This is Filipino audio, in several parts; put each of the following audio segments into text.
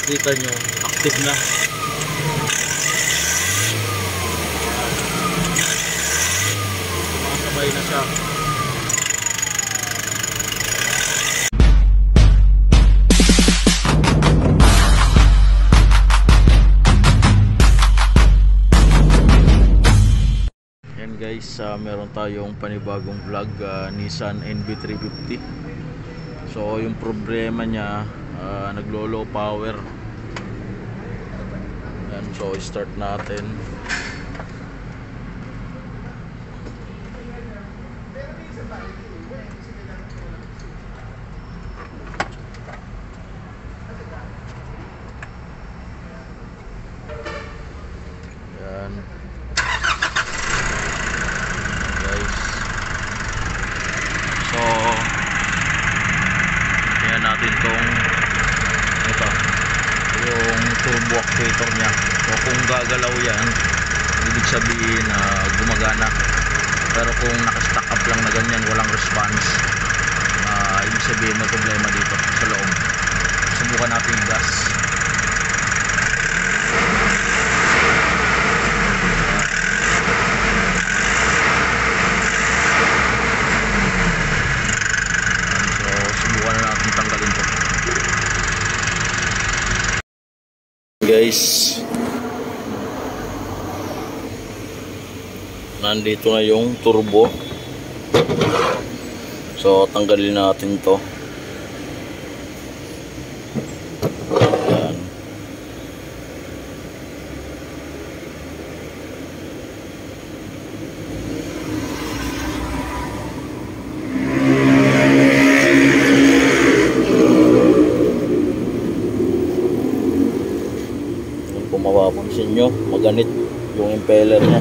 makikita nyo active na. Makasabay na siya. Yan guys, meron tayong panibagong vlog, Nissan NV350. So yung problema niya, naglo-low power. Yan, so start natin. Yan guys, so tingnan natin tong ito, yung turbo actuator nya. So kung gagalaw yan, ibig sabihin na gumagana. Pero kung naka-stack up lang na ganyan, walang response, ibig sabihin may problema dito sa loob. Subukan natin yung gas. So subukan na natin tanggalin to. Guys, nandito na yung turbo. So tanggalin natin to. Ayan. Kung mapapansin nyo, maganit yung impeller nya.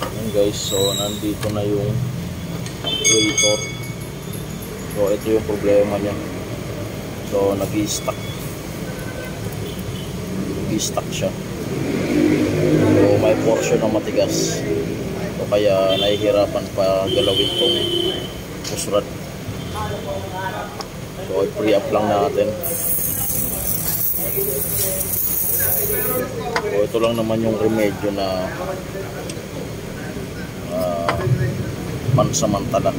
Ayan guys, so nandito na yung actuator. So ito yung problema nya. So nag-i-stuck siya. So may portion ng matigas. So kaya nahihirapan pa galawin tong push rod. So i-pre up lang natin. So ito lang naman yung remedyo na pansamantala.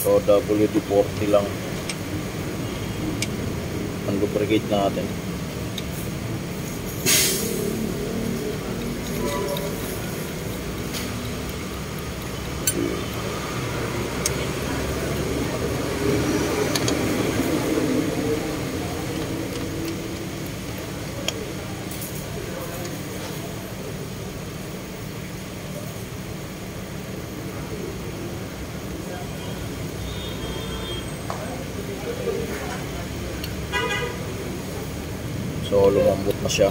So WD-40 lang ang lubricate natin. So lumambot na siya.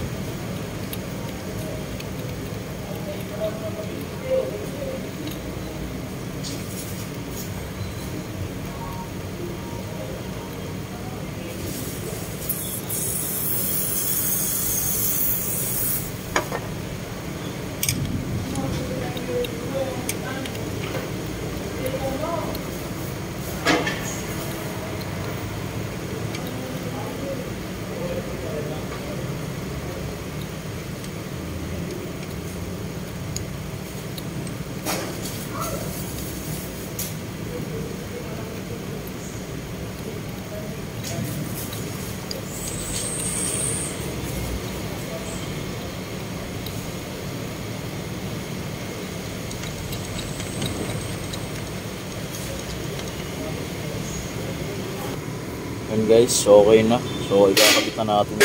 Yan guys, so okay na. So ikakabit na natin.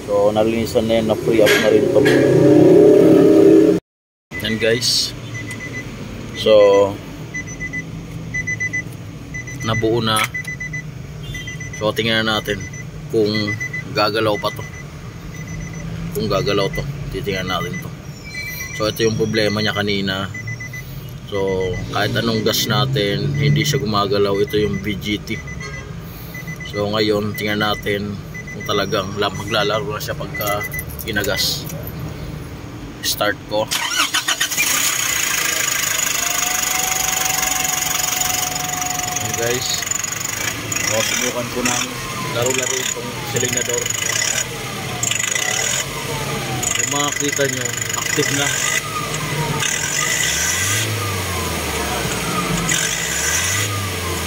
So nalinisan na yan, na-free up na rin to. Yan guys, so nabuo na. So tingnan natin kung gagalaw pa to. Kung gagalaw to, titingnan natin to. So ito yung problema niya kanina. So kahit anong gas natin, hindi siya gumagalaw. Ito yung VGT. So ngayon tingnan natin kung talagang maglalaro na siya pagka inagas. Start ko. Okay guys, so, subukan ko ng laro-laro itong silingador. Kung makikita nyo, active na.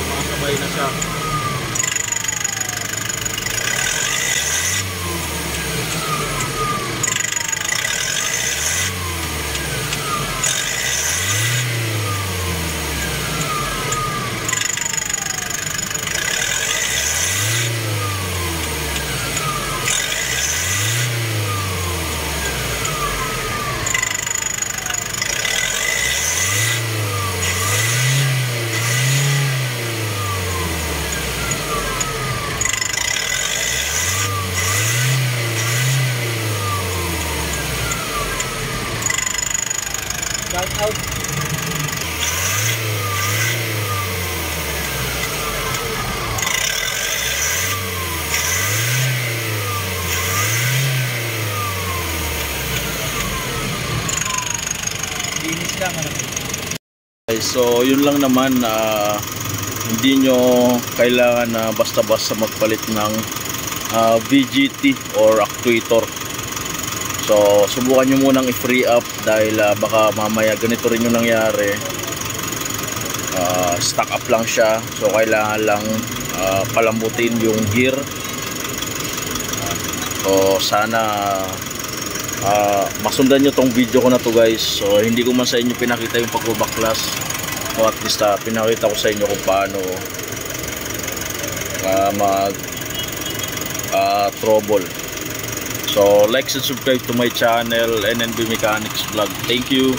Sumasabay na siya. Shout out. Linis lang ano. Okay, so yun lang naman, hindi nyo kailangan na basta-basta magpalit ng VGT or actuator. So subukan nyo munang i-free up dahil baka mamaya ganito rin yung nangyari. Stuck up lang siya, so kailangan lang palambutin yung gear. So sana masundan nyo tong video ko na to guys. So hindi ko man sa inyo pinakita yung pagbabaklas, so at least pinakita ko sa inyo kung paano mag trouble. So like and subscribe to my channel, NNB Mechanics Vlog. Thank you.